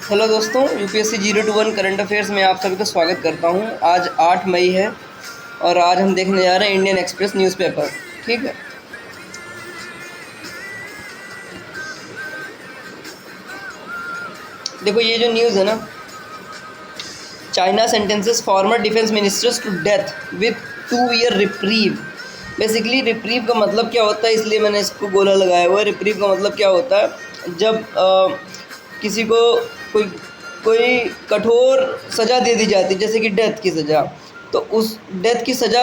Hello दोस्तों, UPSC 0 to 1 current affairs में आप सभी का स्वागत करता हूं। आज 8 मई है और आज हम देखने जा रहे हैं इंडियन एक्सप्रेस न्यूज़पेपर। ठीक है, देखो ये जो न्यूज़ है ना, China sentences former defence ministers to death with 2 year reprieve. Basically reprieve का मतलब क्या होता है, इसलिए मैंने इसको गोला लगाया हुआ है। रिप्रीव का मतलब क्या होता है, जब किसी को कोई कोई कठोर सज़ा दे दी जाती है, जैसे कि डेथ की सज़ा, तो उस डेथ की सज़ा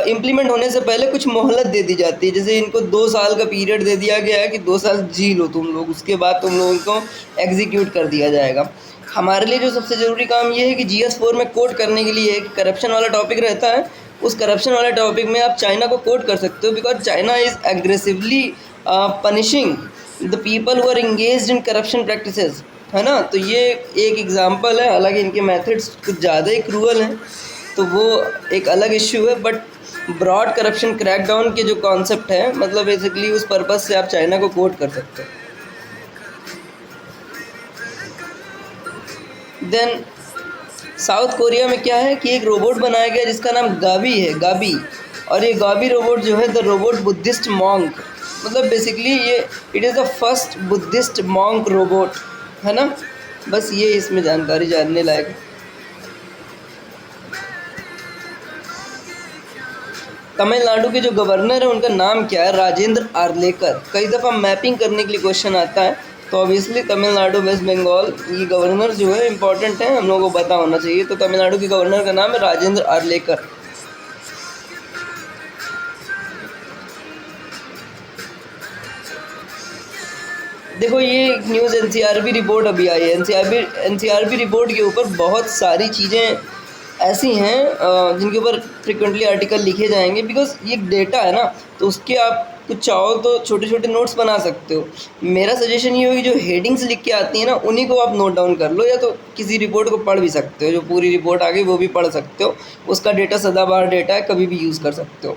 इम्प्लीमेंट होने से पहले कुछ मोहलत दे दी जाती है। जैसे इनको 2 साल का पीरियड दे दिया गया है कि 2 साल जी लो तुम लोग, उसके बाद तुम लोगों को एग्जीक्यूट कर दिया जाएगा। हमारे लिए जो सबसे ज़रूरी काम ये है कि GS4 में कोट करने के लिए एक करप्शन वाला टॉपिक रहता है। उस करप्शन वाले टॉपिक में आप चाइना को कोट कर सकते हो, because China is aggressively punishing the people who are engaged in corruption practices, है ना। तो ये एक एग्जांपल है। हालांकि इनके मेथड्स कुछ ज़्यादा ही क्रूअल हैं, तो वो एक अलग इश्यू है। बट ब्रॉड करप्शन क्रैकडाउन के जो कॉन्सेप्ट है, मतलब बेसिकली उस पर्पज़ से आप चाइना को कोट कर सकते हो। देन साउथ कोरिया में क्या है कि एक रोबोट बनाया गया जिसका नाम गाबी है, गाबी। और ये गाबी रोबोट जो है द रोबोट बुद्धिस्ट मॉन्क, मतलब बेसिकली ये it is the first Buddhist monk robot, है ना। बस ये इसमें जानकारी जानने लायक है। तमिलनाडु के जो गवर्नर है उनका नाम क्या है, राजेंद्र आर्लेकर। कई दफ़ा मैपिंग करने के लिए क्वेश्चन आता है, तो ऑब्वियसली तमिलनाडु वेस्ट बंगाल ये गवर्नर जो है इंपॉर्टेंट है, हम लोगों को पता होना चाहिए। तो तमिलनाडु के गवर्नर का नाम है राजेंद्र आर्लेकर। देखो ये न्यूज़ NCRB रिपोर्ट अभी आई है। NCRB रिपोर्ट के ऊपर बहुत सारी चीज़ें ऐसी हैं जिनके ऊपर फ्रिक्वेंटली आर्टिकल लिखे जाएंगे, बिकॉज ये डेटा है ना, तो उसके आप कुछ चाहो तो छोटे छोटे नोट्स बना सकते हो। मेरा सजेशन ये होगी, जो हेडिंग्स लिख के आती हैं ना, उन्हीं को आप नोट डाउन कर लो, या तो किसी रिपोर्ट को पढ़ भी सकते हो। जो पूरी रिपोर्ट आ गई वो भी पढ़ सकते हो, उसका डेटा सदाबहार डेटा है, कभी भी यूज़ कर सकते हो।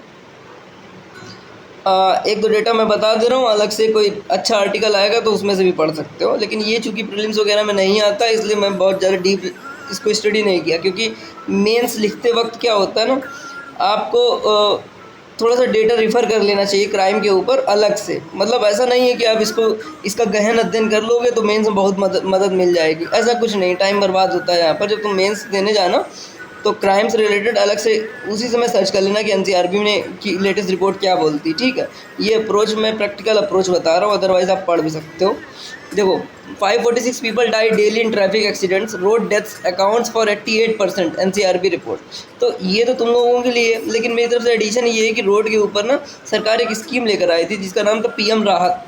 एक दो डेटा मैं बता दे रहा हूँ, अलग से कोई अच्छा आर्टिकल आएगा तो उसमें से भी पढ़ सकते हो। लेकिन ये चूँकि प्रीलिम्स वगैरह में नहीं आता, इसलिए मैं बहुत ज़्यादा डीप इसको स्टडी नहीं किया, क्योंकि मेंस लिखते वक्त क्या होता है ना, आपको थोड़ा सा डेटा रिफ़र कर लेना चाहिए क्राइम के ऊपर अलग से। मतलब ऐसा नहीं है कि आप इसका गहन अध्ययन कर लोगे तो मेंस में बहुत मदद मिल जाएगी, ऐसा कुछ नहीं। टाइम बर्बाद होता है यहाँ पर। जब तुम मेंस देने जाना तो क्राइम से रिलेटेड अलग से उसी समय सर्च कर लेना कि NCRB ने की लेटेस्ट रिपोर्ट क्या बोलती। ठीक है, ये अप्रोच मैं प्रैक्टिकल अप्रोच बता रहा हूँ, अदरवाइज़ आप पढ़ भी सकते हो। देखो 546 people die daily in traffic accidents, road deaths accounts for 88% NCRB report. तो ये तो तुम लोगों के लिए, लेकिन मेरी तरफ से एडिशन ये है कि रोड के ऊपर ना सरकार एक स्कीम लेकर आई थी जिसका नाम था PM राहत।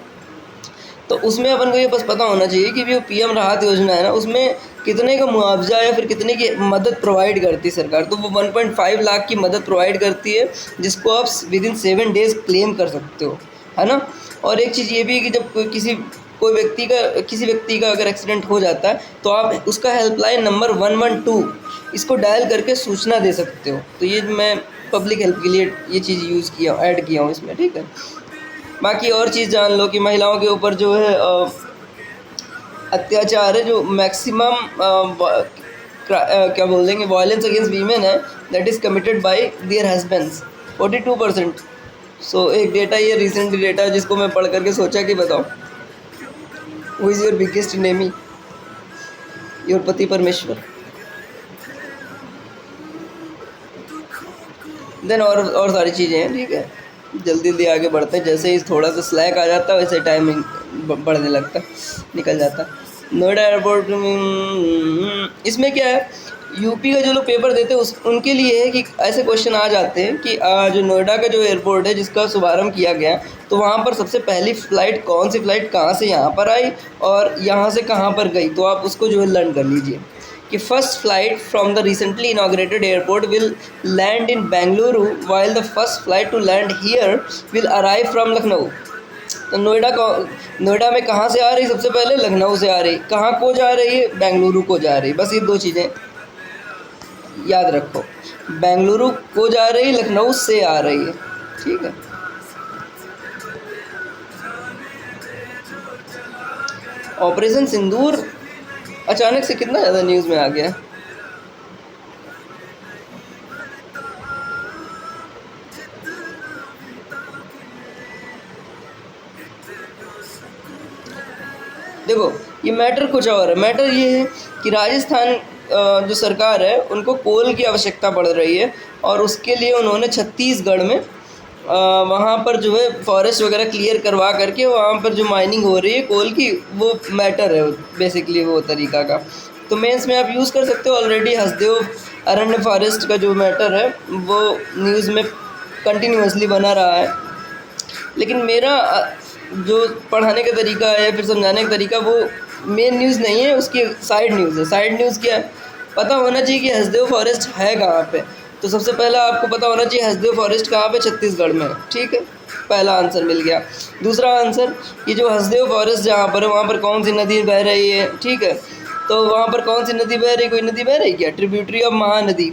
तो उसमें अपन को ये बस पता होना चाहिए कि जो PM राहत योजना है ना, उसमें कितने का मुआवजा या फिर कितने की मदद प्रोवाइड करती है सरकार। तो वो 1.5 लाख की मदद प्रोवाइड करती है, जिसको आप विदिन 7 डेज़ क्लेम कर सकते हो, है ना। और एक चीज़ ये भी है कि जब किसी व्यक्ति का अगर एक्सीडेंट हो जाता है, तो आप उसका हेल्पलाइन नंबर 112 इसको डायल करके सूचना दे सकते हो। तो ये मैं पब्लिक हेल्प के लिए ये चीज़ ऐड किया हूँ इसमें। ठीक है, बाकी और चीज़ जान लो कि महिलाओं के ऊपर जो है अत्याचार है, जो मैक्सिमम क्या बोल देंगे, वायलेंस अगेंस्ट वीमेन है, that is committed by their husbands, 42%। So एक डेटा, ये रिसेंट डेटा जिसको मैं पढ़ करके सोचा कि बताओ, who is your biggest enemy, your पति परमेश्वर। देन और सारी चीज़ें हैं। ठीक है, जल्दी जल्दी आगे बढ़ते हैं। जैसे ही थोड़ा सा स्लैक आ जाता है वैसे टाइमिंग बढ़ने लगता है, निकल जाता है। नोएडा एयरपोर्ट इसमें क्या है, यूपी का जो लोग पेपर देते हैं उनके लिए है कि ऐसे क्वेश्चन आ जाते हैं कि जो नोएडा का जो एयरपोर्ट है जिसका शुभारंभ किया गया, तो वहाँ पर सबसे पहली फ़्लाइट कौन सी फ़्लाइट कहाँ से यहाँ पर आई और यहाँ से कहाँ पर गई, तो आप उसको जो है लर्न कर लीजिए कि first flight from the recently inaugurated airport will land in Bengaluru, while the first flight to land here will arrive from Lucknow. तो नोएडा में कहाँ से आ रही, सबसे पहले लखनऊ से आ रही। कहाँ को जा रही है, बेंगलुरु को जा रही। बस ये दो चीज़ें याद रखो, बेंगलुरु को जा रही, लखनऊ से आ रही है। ठीक है, ऑपरेशन सिंदूर अचानक से कितना ज़्यादा न्यूज़ में आ गया। देखो, ये मैटर कुछ और है। मैटर ये है कि राजस्थान जो सरकार है उनको कोल की आवश्यकता पड़ रही है, और उसके लिए उन्होंने छत्तीसगढ़ में वहाँ पर जो है फॉरेस्ट वगैरह क्लियर करवा करके वहाँ पर जो माइनिंग हो रही है कोल की, वो मैटर है बेसिकली वो तरीका का। तो मेंस में आप यूज़ कर सकते हो। ऑलरेडी हसदेव अरण्य फॉरेस्ट का जो मैटर है वो न्यूज़ में कंटिन्यूअसली बना रहा है। लेकिन मेरा जो पढ़ाने का तरीका है या फिर समझाने का तरीका वो मेन न्यूज़ नहीं है, उसकी साइड न्यूज़ है। साइड न्यूज़ क्या है, पता होना चाहिए कि हसदेव फॉरेस्ट है कहाँ पे। तो सबसे पहला आपको पता होना चाहिए हसदेव फॉरेस्ट कहाँ पे, छत्तीसगढ़ में है। ठीक है, पहला आंसर मिल गया। दूसरा आंसर, ये जो हसदेव फॉरेस्ट जहाँ पर है वहाँ पर कौन सी नदी बह रही है। ठीक है, तो वहाँ पर कौन सी नदी बह रही है, कोई नदी बह रही है क्या, ट्रिब्यूटरी ऑफ महानदी।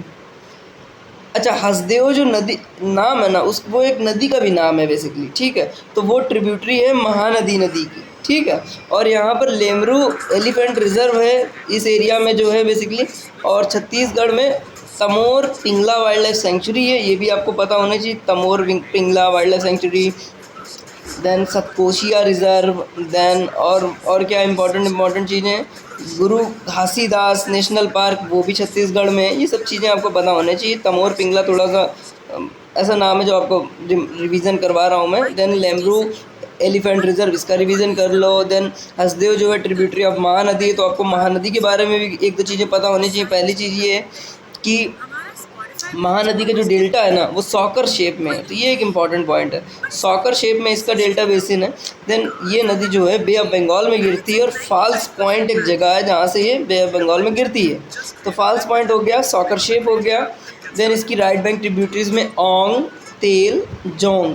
अच्छा, हसदेव जो नदी नाम है ना, उस वो एक नदी का भी नाम है बेसिकली। ठीक है, तो वो ट्रिब्यूटरी है महानदी नदी की। ठीक है, और यहाँ पर लेमरू एलिफेंट रिजर्व है इस एरिया में जो है बेसिकली, और छत्तीसगढ़ में Tamor Pingla wild life sanctuary है, ये भी आपको पता होना चाहिए। Tamor Pingla wild life sanctuary, then Satkosia reserve, then और क्या इंपॉर्टेंट चीज़ें हैं, गुरु घासीदास नेशनल पार्क, वो भी छत्तीसगढ़ में है। ये सब चीज़ें आपको पता होने चाहिए। तमोर पिंगला थोड़ा सा ऐसा नाम है जो आपको रिवीजन करवा रहा हूँ मैं। देन लेमरू एलिफेंट रिजर्व, इसका रिवीजन कर लो। देन हसदेव जो है ट्रिब्यूटरी ऑफ महानदी, तो आपको महानदी के बारे में भी एक दो चीज़ें पता होनी चाहिए। पहली चीज़ ये है कि महानदी का जो डेल्टा है ना वो सॉकर शेप में है, तो ये एक इम्पॉर्टेंट पॉइंट है। सॉकर शेप में इसका डेल्टा बेसिन है। देन ये नदी जो है बे ऑफ बंगाल में गिरती है, और फॉल्स पॉइंट एक जगह है जहाँ से ये बे ऑफ बंगाल में गिरती है। तो फॉल्स पॉइंट हो गया, सॉकर शेप हो गया। देन इसकी राइट बैंक ट्रिब्यूटरीज में ओंग, तेल, जोंग,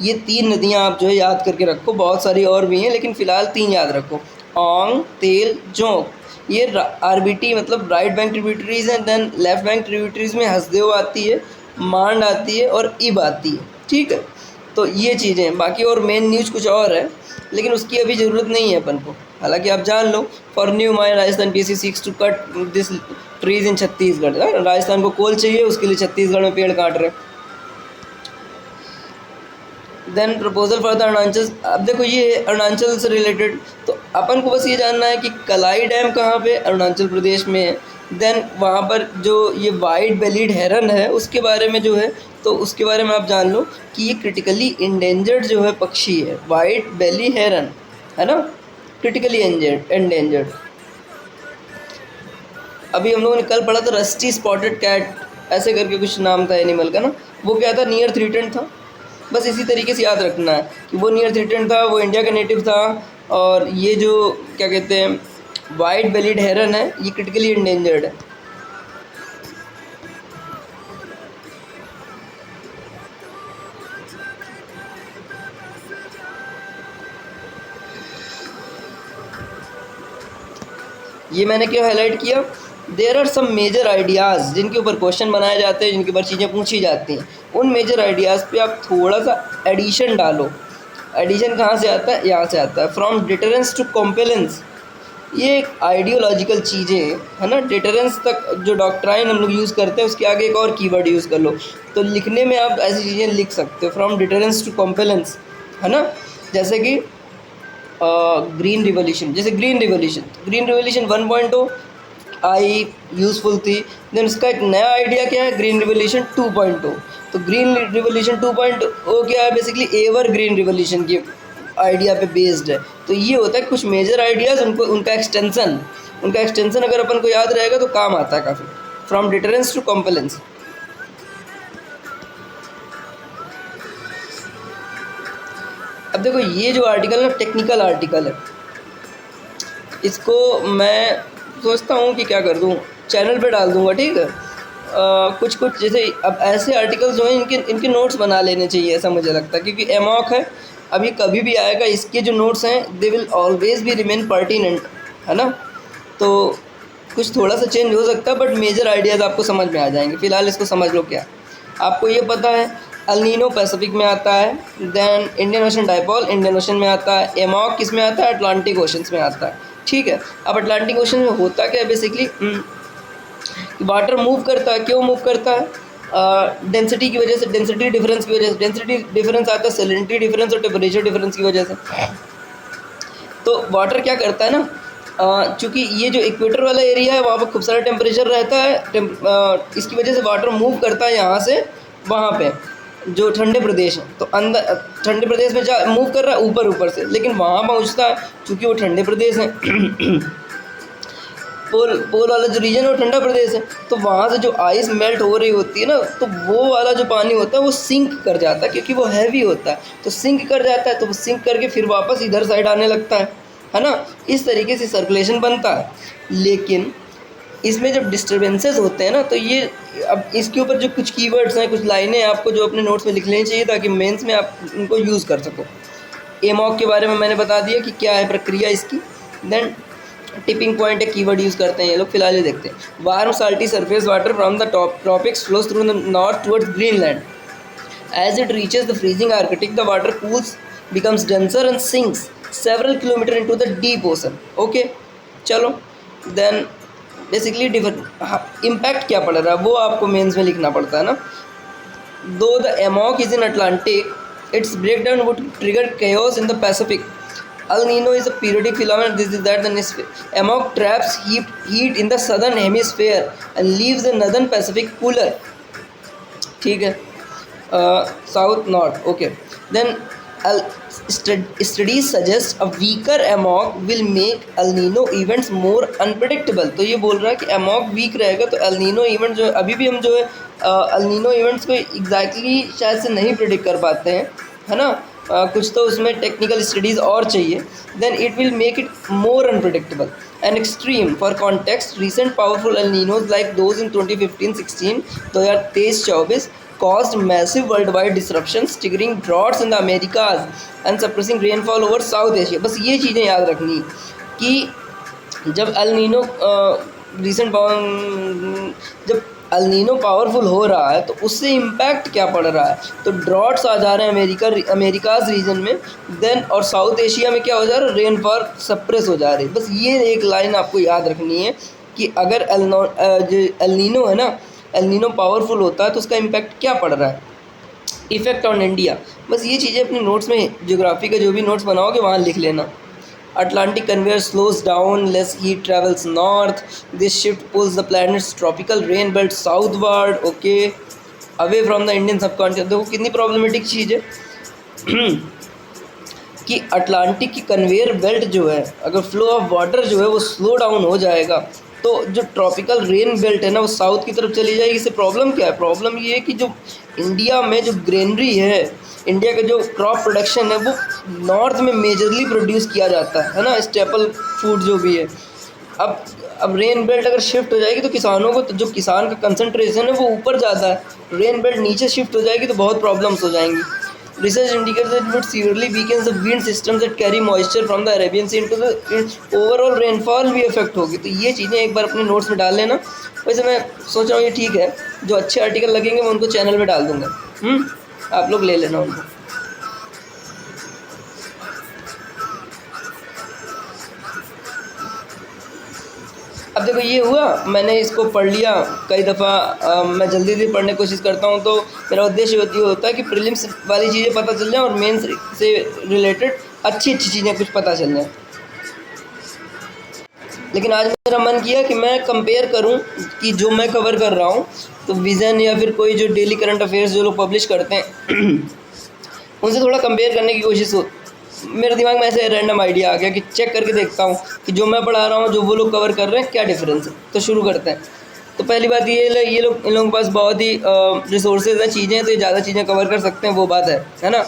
ये 3 नदियाँ आप जो है याद करके रखो। बहुत सारी और भी हैं लेकिन फ़िलहाल 3 याद रखो, ओंग, तेल, जोंग। ये आरबीटी मतलब राइट बैंक ट्रिब्यूटरीज़ हैं। देन लेफ्ट बैंक ट्रिब्यूटरीज़ में हसदेव आती है, मांड आती है और इब आती है। ठीक है, तो ये चीज़ें हैं। बाकी और मेन न्यूज़ कुछ और है लेकिन उसकी अभी ज़रूरत नहीं है अपन को। हालांकि आप जान लो, for new my Rajasthan PC seeks to cut this trees in Chhattisgarh. Rajasthan को कोल चाहिए, उसके लिए छत्तीसगढ़ में पेड़ काट रहे। Then proposal for the Arunachal, अब देखो ये अरुणाचल से रिलेटेड, तो अपन को बस ये जानना है कि कलाई डैम कहाँ पे, अरुणाचल प्रदेश में है। देन वहाँ पर जो ये वाइट बेलीड हेरन है उसके बारे में जो है, तो उसके बारे में आप जान लो कि ये क्रिटिकली इंडेंजर्ड जो है पक्षी है, वाइट बेली हेरन, है ना, क्रिटिकली एंडेंजर्ड। अभी हम लोगों ने कल पढ़ा था रस्टी स्पॉटेड कैट, ऐसे करके कुछ नाम था एनिमल का ना, वो क्या था, नियर थ्रीटेंड था। बस इसी तरीके से याद रखना है कि वो नियर थ्रीटेंड था, वो इंडिया का नेटिव था। और ये जो क्या कहते हैं वाइट बेलीड हेरन है, ये क्रिटिकली इंडेंजर्ड है। ये मैंने क्यों हाईलाइट किया, there are some major ideas जिनके ऊपर क्वेश्चन बनाए जाते हैं, जिनके ऊपर चीज़ें पूछी जाती हैं। उन मेजर आइडियाज़ पे आप थोड़ा सा एडिशन डालो। एडिशन कहाँ से आता है, यहाँ से आता है, फ्रॉम डिटरेंस टू कॉम्पेलेंस। ये एक आइडियोलॉजिकल चीज़ें है ना। डिटरेंस तक जो डॉक्ट्राइन हम लोग यूज़ करते हैं उसके आगे एक और कीवर्ड यूज़ कर लो, तो लिखने में आप ऐसी चीज़ें लिख सकते हो, फ्रॉम डिटरेंस टू कॉम्पेलेंस, है ना। जैसे कि ग्रीन रिवोल्यूशन, जैसे ग्रीन रिवोल्यूशन 1.0 आई यूज़फुल थी। देन उसका एक नया आइडिया क्या है, ग्रीन रिवोल्यूशन 2.0। तो ग्रीन रिवोल्यूशन 2.0 क्या है, बेसिकली एवर ग्रीन रिवोल्यूशन की आइडिया पे बेस्ड है। तो ये होता है कुछ मेजर आइडियाज़, उनका एक्सटेंसन अगर अपन को याद रहेगा तो काम आता है काफ़ी। From deterrence to compellence. अब देखो ये जो आर्टिकल ना टेक्निकल आर्टिकल है, इसको मैं सोचता हूँ कि क्या कर दूँ, चैनल पे डाल दूँगा। ठीक है, कुछ जैसे अब ऐसे आर्टिकल्स जो हैं इनके नोट्स बना लेने चाहिए, ऐसा मुझे लगता है, क्योंकि एमॉक है, अब ये कभी भी आएगा, इसके जो नोट्स हैं they will always be remain pertinent, है ना। तो कुछ थोड़ा सा चेंज हो सकता है बट मेजर आइडियाज़ आपको समझ में आ जाएंगे। फ़िलहाल इसको समझ लो। क्या आपको ये पता है अल नीनो पैसिफिक में आता है। Then Indian Ocean dipole Indian Ocean में आता है। एमॉक किस में आता है? अटलांटिक ओशन में आता है। ठीक है, अब अटलांटिक ओशन में होता क्या है बेसिकली, वाटर मूव करता है। क्यों मूव करता है? डेंसिटी की वजह से, डेंसिटी डिफरेंस की वजह से। डेंसिटी डिफरेंस आता है सैलिनिटी डिफरेंस और टेम्परेचर डिफरेंस की वजह से। तो वाटर क्या करता है ना, चूँकि ये जो इक्वेटर वाला एरिया है वहाँ पर खूब सारा टेम्परेचर रहता है, इसकी वजह से वाटर मूव करता है यहाँ से वहाँ पे जो ठंडे प्रदेश हैं। तो अंदर ठंडे प्रदेश में जा मूव कर रहा है ऊपर से, लेकिन वहाँ पहुँचता है चूँकि वो ठंडे प्रदेश हैं पोल वाला जो रीजन है वो ठंडा प्रदेश है, तो वहाँ से जो आइस मेल्ट हो रही होती है ना, तो वो वाला जो पानी होता है वो सिंक कर जाता है, क्योंकि वो हैवी होता है। तो सिंक कर जाता है, तो वो सिंक करके फिर वापस इधर साइड आने लगता है ना। इस तरीके से सर्कुलेशन बनता है। लेकिन इसमें जब डिस्टर्बेंसेस होते हैं ना, तो ये अब इसके ऊपर जो कुछ कीवर्ड्स हैं, कुछ लाइनें आपको जो अपने नोट्स में लिख लेनी चाहिए, ताकि मेंस में आप उनको यूज़ कर सको। एमॉक के बारे में मैंने बता दिया कि क्या है प्रक्रिया इसकी। देन टिपिंग पॉइंट एक कीवर्ड यूज़ करते हैं ये लोग, फिलहाल ये देखते हैं। Warm salty surface water from the tropics flows through the north towards Greenland. As it reaches the freezing Arctic the water cools becomes denser and sinks several kilometres into the deep ocean. Okay, चलो then basically impact क्या पड़ रहा है वो आपको mains में लिखना पड़ता है ना। दो the amok is in Atlantic, its breakdown would trigger chaos in the Pacific. El Nino is a periodic phenomenon. This is that the amok traps heat in the southern hemisphere and leaves the northern Pacific cooler. ठीक है, south north. Okay, then studies suggest a weaker amok will make El Nino events more unpredictable. तो ये बोल रहा है कि amok week रहेगा तो El Nino इवेंट जो है, अभी भी हम जो है El Nino इवेंट्स को एग्जैक्टली शायद से नहीं प्रिडिक्ट कर पाते हैं, है ना। कुछ तो उसमें टेक्निकल स्टडीज़ और चाहिए। Then it will make it more unpredictable and extreme. For context, recent powerful El Ninos like those in 2015-16, 2023-24 caused massive worldwide disruptions, triggering droughts in the Americas and suppressing rainfall over South Asia. बस ये चीज़ें याद रखनी कि जब El Nino जब El Nino powerful हो रहा है तो उससे इम्पैक्ट क्या पड़ रहा है, तो ड्रॉट्स आ जा रहे हैं अमेरिकाज रीजन में। देन और साउथ एशिया में क्या हो जा रहा है, रेनफॉल सप्रेस हो जा रही है। बस ये एक लाइन आपको याद रखनी है कि अगर El Nino है ना, El Nino पावरफुल होता है तो उसका इम्पैक्ट क्या पड़ रहा है, इफ़ेक्ट ऑन इंडिया। बस ये चीज़ें अपने नोट्स में, ज्योग्राफी का जो भी नोट्स बनाओगे वहाँ लिख लेना। Atlantic conveyor slows down, less heat travels north. This shift pulls the planet's tropical rain belt southward, okay, away from the Indian subcontinent. देखो कितनी प्रॉब्लमेटिक चीज़ है कि अटलांटिक की कन्वेयर बेल्ट जो है, अगर फ्लो ऑफ वाटर जो है वो स्लो डाउन हो जाएगा तो जो ट्रॉपिकल रेन बेल्ट है ना वो साउथ की तरफ चली जाएगी। इससे प्रॉब्लम क्या है, प्रॉब्लम ये है कि जो इंडिया में जो ग्रेनरी है, इंडिया का जो क्रॉप प्रोडक्शन है वो नॉर्थ में मेजरली प्रोड्यूस किया जाता है ना, स्टेपल फूड जो भी है। अब रेन बेल्ट अगर शिफ्ट हो जाएगी तो किसानों को, तो जो किसान का कंसंट्रेशन है वो ऊपर जाता है, रेन बेल्ट नीचे शिफ्ट हो जाएगी तो बहुत प्रॉब्लम्स हो जाएंगी। Research indicates that it would severely weaken the wind systems that carry moisture from the Arabian Sea into the overall rainfall भी अफेक्ट होगी। तो ये चीज़ें एक बार अपने नोट्स में डाल लेना। वैसे मैं सोच रहा हूँ ये ठीक है, जो अच्छे आर्टिकल लगेंगे मैं उनको चैनल में डाल दूँगा, आप लोग ले लेना उनको। अब देखो ये हुआ, मैंने इसको पढ़ लिया कई दफ़ा। मैं जल्दी जल्दी पढ़ने की कोशिश करता हूँ तो मेरा उद्देश्य ये होता है कि प्रीलिम्स वाली चीज़ें पता चल जाए और मेंस से रिलेटेड अच्छी चीज़ें कुछ पता चल जाए। लेकिन आज मेरा मन किया कि मैं कंपेयर करूं कि जो मैं कवर कर रहा हूं तो विज़न या फिर कोई जो डेली करंट अफेयर्स जो लोग पब्लिश करते हैं उनसे थोड़ा कंपेयर करने की कोशिश हो। मेरे दिमाग में ऐसे रैंडम आइडिया आ गया कि चेक करके देखता हूँ कि जो मैं पढ़ा रहा हूँ जो वो लोग कवर कर रहे हैं क्या डिफरेंस है। तो शुरू करते हैं। तो पहली बात ये लोग, इन लोगों के पास बहुत ही रिसोर्सेज हैं, चीज़ें हैं, तो ये ज़्यादा चीज़ें कवर कर सकते हैं, वो बात है ना।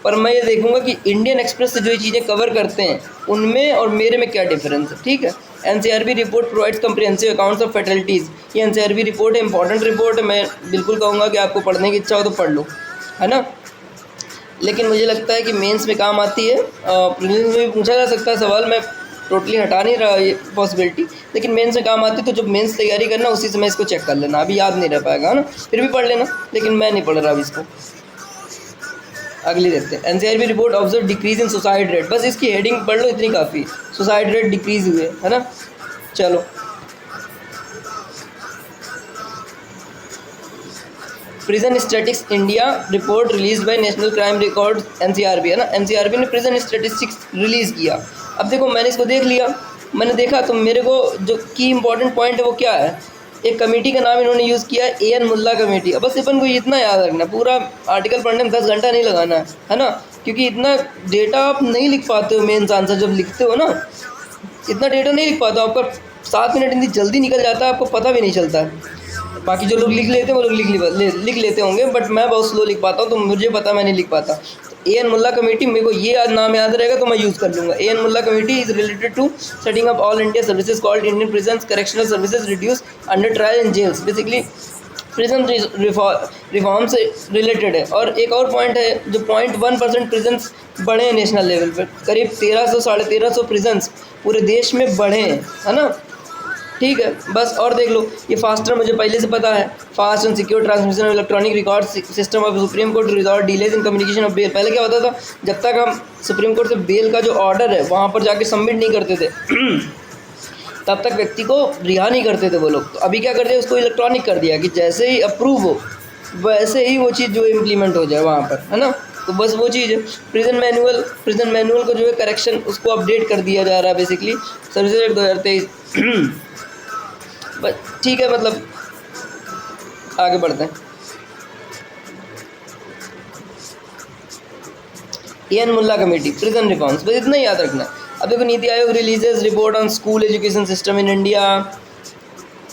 पर मैं ये देखूंगा कि इंडियन एक्सप्रेस से जो ये चीज़ें कवर करते हैं उनमें और मेरे में क्या डिफरेंस है। ठीक है, NCRB report provides comprehensive accounts of fatalities. ये NCRB रिपोर्ट है, इंपॉर्टेंट रिपोर्ट है, मैं बिल्कुल कहूँगा कि आपको पढ़ने की इच्छा हो तो पढ़ लो, है ना। लेकिन मुझे लगता है कि मेंस में काम आती है। प्रीलिम्स में भी पूछा जा सकता है सवाल, मैं टोटली हटा नहीं रहा ये पॉसिबिलिटी, लेकिन मेंस में काम आती है। तो जब मेंस तैयारी करना उसी समय इसको चेक कर लेना, अभी याद नहीं रह पाएगा, है ना। फिर भी पढ़ लेना, लेकिन मैं नहीं पढ़ रहा अभी इसको। अगली देखते हैं। NCRB report observe decrease in suicide rate, बस इसकी हेडिंग पढ़ लो, इतनी काफ़ी। सुसाइड रेट डिक्रीज हुए, है ना। चलो, prison statics India report release by national crime record NCRB, है ना। एनसीआरबी ने प्रिजन स्टैटिस्टिक्स रिलीज़ किया। अब देखो, मैंने इसको देख लिया, मैंने देखा तो मेरे को जो की इंपॉर्टेंट पॉइंट है वो क्या है, एक कमेटी का नाम इन्होंने यूज़ किया है, एएन मुल्ला कमेटी। अब बस अपन को इतना याद रखना, पूरा आर्टिकल पढ़ने में 10 घंटा नहीं लगाना है ना, क्योंकि इतना डेटा आप नहीं लिख पाते हो। मेन आंसर जब लिखते हो ना, इतना डेटा नहीं लिख पाते हो, आपका 7 मिनट इतनी जल्दी निकल जाता है, आपको पता भी नहीं चलता है। बाकी जो लोग लिख लेते हैं वो लोग लिख लेते होंगे, बट मैं बहुत स्लो लिख पाता हूँ, तो मुझे पता, मैं नहीं लिख पाता। तो एएन मुल्ला कमेटी, मेरे को ये नाम याद रहेगा तो मैं यूज़ कर लूँगा। A N Mulla committee is related to setting up all India services called Indian prisons correctional services reduce under trial in jails, basically prison reform से रिलेटेड है। और एक और पॉइंट है, जो 0.1% प्रिजन्स बढ़े हैं नेशनल लेवल पर, करीब 1300 1350 प्रिजन्स पूरे देश में बढ़े हैं, है ना। ठीक है, बस और देख लो, ये फास्टर मुझे पहले से पता है, fast and secure transmission of electronic record system of Supreme Court to resolve delays in communication of bail. पहले क्या होता था, जब तक हम सुप्रीम कोर्ट से बेल का जो ऑर्डर है वहाँ पर जाके सबमिट नहीं करते थे तब तक व्यक्ति को रिहा नहीं करते थे वो लोग। तो अभी क्या कर दिया, उसको इलेक्ट्रॉनिक कर दिया कि जैसे ही अप्रूव हो वैसे ही वो चीज़ जो इम्प्लीमेंट हो जाए वहाँ पर, है ना। तो बस वो चीज़ है। प्रिजन मैनुअल को जो है करेक्शन, उसको अपडेट कर दिया जा रहा है बेसिकली, सर्विसेज एक्ट 2023। बस ठीक है, मतलब आगे बढ़ते हैं। A N Mulla committee, prison reforms, बस इतना ही याद रखना। अब देखो, NITI Aayog releases report on school education system in India,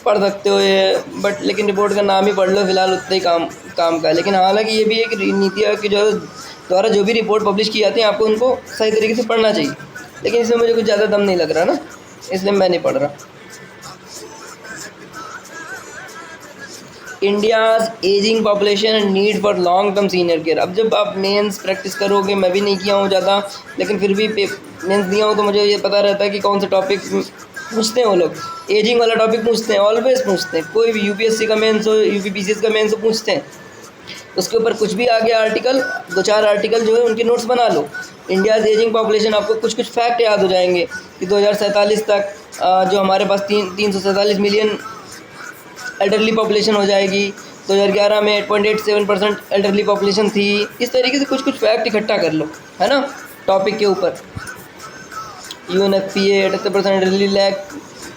पढ़ सकते हो ये, बट लेकिन रिपोर्ट का नाम ही पढ़ लो फिलहाल, उतना ही काम का है। लेकिन हालांकि ये भी है कि नीति आयोग की द्वारा जो भी रिपोर्ट पब्लिश की जाती है, आपको उनको सही तरीके से पढ़ना चाहिए। लेकिन इसमें मुझे कुछ ज़्यादा दम नहीं लग रहा ना, इसलिए मैं नहीं पढ़ रहा। India's ageing population and need for long term senior care. अब जब आप मेंस प्रैक्टिस करोगे, मैं भी नहीं किया हूँ ज़्यादा, लेकिन फिर भी मेंस दिया हूँ तो मुझे ये पता रहता है कि कौन सा टॉपिक पूछते हैं वो लोग। एजिंग वाला टॉपिक पूछते हैं, ऑलवेज पूछते हैं, कोई भी यूपीएससी का मेंस हो, यूपीपीसीएस का मेंस हो, पूछते हैं। उसके ऊपर कुछ भी आ गया आर्टिकल, 2-4 आर्टिकल जो है उनके नोट्स बना लो। इंडियाज़ एजिंग पॉपुलेशन, आपको कुछ फैक्ट याद हो जाएंगे कि 2047 तक जो हमारे पास 347 मिलियन एल्डरली पॉपुलेशन हो जाएगी। 2011 में 8.87% एल्डरली पॉपुलेशन थी। इस तरीके से कुछ फैक्ट इकट्ठा कर लो, है ना, टॉपिक के ऊपर। UNFPA 78% elderly lack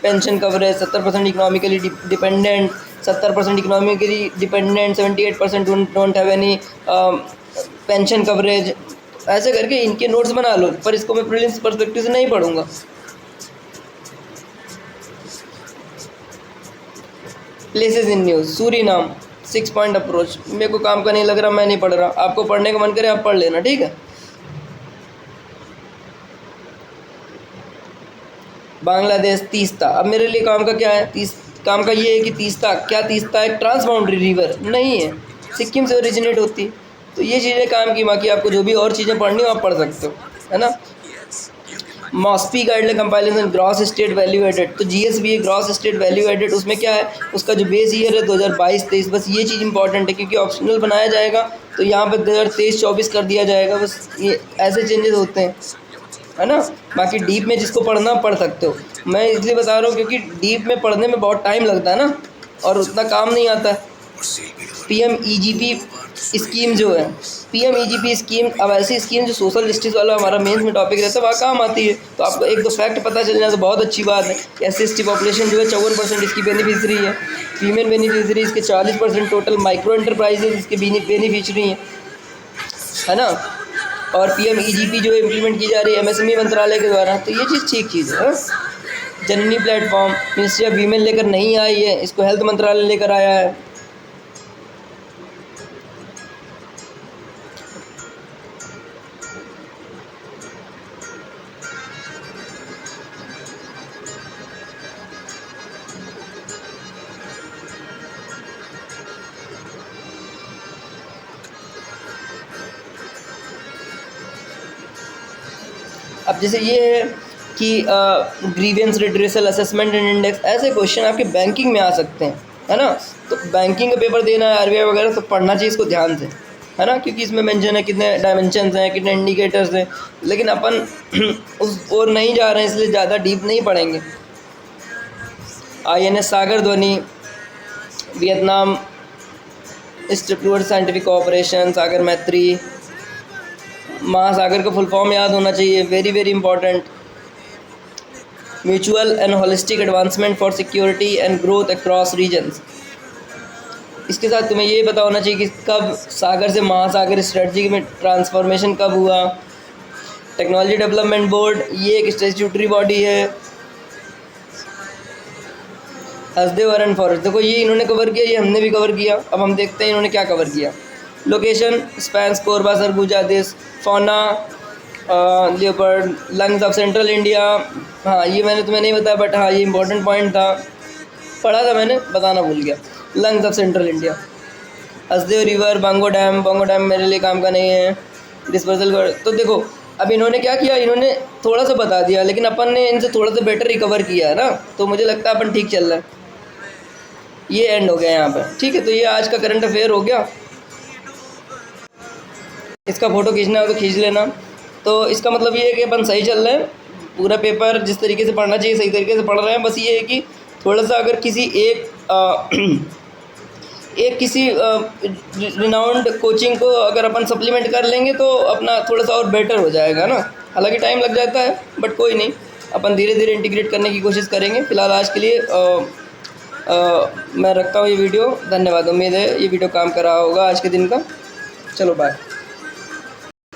pension coverage, 70% economically dependent, 70% economically dependent, 78% don't have any pension coverage. ऐसे करके इनके नोट्स बना लो, पर इसको मैं प्रीलिम्स पर्सपेक्टिव से नहीं पढ़ूंगा। Places in news, Suriname 6 point approach, मेरे को काम का नहीं लग रहा, मैं नहीं पढ़ रहा। आपको पढ़ने का मन करे आप पढ़ लेना, ठीक है। बांग्लादेश तीस्ता, अब मेरे लिए काम का क्या है, काम का ये है कि तीस्ता एक ट्रांस बाउंड्री रिवर नहीं है, सिक्किम से ओरिजिनेट होती। तो ये चीज़ें काम की, बाकी आपको जो भी और चीज़ें पढ़नी हो आप पढ़ सकते हो, है ना। MoSPI guideline compilation gross state value added, तो जीएसबी है ग्रॉस स्टेट वैल्यू एडेड, उसमें क्या है, उसका जो बेस ईयर है 2022-23, बस ये चीज़ इंपॉर्टेंट है, क्योंकि ऑप्शनल बनाया जाएगा तो यहाँ पर 2023-24 कर दिया जाएगा। बस ये ऐसे चेंजेस होते हैं, है ना। बाकी डीप में जिसको पढ़ना पढ़ सकते हो, मैं इसलिए बता रहा हूँ क्योंकि डीप में पढ़ने में बहुत टाइम लगता है ना, और उतना काम नहीं आता है। PMEGP स्कीम जो है, PMEGP स्कीम, अब ऐसी स्कीम जो सोशल जस्टिस वाला हमारा मेंस में टॉपिक रहता है वहाँ काम आती है। तो आपको 1-2 फैक्ट पता चल जाए तो बहुत अच्छी बात है। SC/ST पॉपुलेशन जो है 54% इसकी बेनिफिशरी है, फीमेल बेनिफिशरी इसके 40%, टोटल माइक्रो एंटरप्राइजेज इसके बेनिफिशरी है ना। और PMEGP जो इम्प्लीमेंट की जा रही है MSME मंत्रालय के द्वारा, तो ये चीज़ ठीक चीज़ है। जननी प्लेटफॉर्म मिनिस्ट्री ऑफ वीमेन लेकर नहीं आई है, इसको हेल्थ मंत्रालय लेकर आया है। अब जैसे ये है कि grievance redressal assessment and index, ऐसे क्वेश्चन आपके बैंकिंग में आ सकते हैं, है ना। तो बैंकिंग का पेपर देना है RBI वगैरह, तो पढ़ना चाहिए इसको ध्यान से। है ना, क्योंकि इसमें मेंशन है कितने डायमेंशंस हैं, कितने इंडिकेटर्स हैं, लेकिन अपन उस और नहीं जा रहे हैं, इसलिए ज़्यादा डीप नहीं पढ़ेंगे। INS Sagar Dhwani, Vietnam step towards scientific cooperation, Sagar Maitri. Mahasagar का फुल फॉर्म याद होना चाहिए, very very important. Mutual and holistic advancement for security and growth across regions. इसके साथ तुम्हें ये पता होना चाहिए कि कब सागर से महासागर स्ट्रेटजी में ट्रांसफॉर्मेशन कब हुआ। टेक्नोलॉजी डेवलपमेंट बोर्ड, ये एक स्टैट्यूटरी बॉडी है। हसदेव अरन फॉरेस्ट, देखो ये इन्होंने कवर किया, ये हमने भी कवर किया। अब हम देखते हैं इन्होंने क्या कवर किया। Location spans Korba Surguja this. Fauna leopard, lungs of central India. हाँ ये मैंने तुम्हें नहीं बताया, बट हाँ ये इंपॉर्टेंट पॉइंट था, पढ़ा था मैंने, बताना भूल गया। Lungs of central India. Hasdeo river, Bango dam मेरे लिए काम का नहीं है। डिस्पर्सल। तो देखो अब इन्होंने क्या किया, इन्होंने थोड़ा सा बता दिया, लेकिन अपन ने इनसे थोड़ा सा बेटर रिकवर किया है ना, तो मुझे लगता है अपन ठीक चल रहा है। ये एंड हो गया यहाँ पे, ठीक है। तो ये आज का करंट अफेयर हो गया। इसका फ़ोटो खींचना हो तो खींच लेना। तो इसका मतलब ये है कि अपन सही चल रहे हैं, पूरा पेपर जिस तरीके से पढ़ना चाहिए सही तरीके से पढ़ रहे हैं। बस ये है कि थोड़ा सा अगर किसी एक किसी रिनाउंड कोचिंग को अगर अपन सप्लीमेंट कर लेंगे तो अपना थोड़ा सा और बेटर हो जाएगा ना। हालांकि टाइम लग जाता है, बट कोई नहीं, अपन धीरे धीरे इंटीग्रेट करने की कोशिश करेंगे। फ़िलहाल आज के लिए मैं रखता हूँ ये वीडियो। धन्यवाद। उम्मीद है ये वीडियो काम कर रहा होगा आज के दिन का। चलो बाय।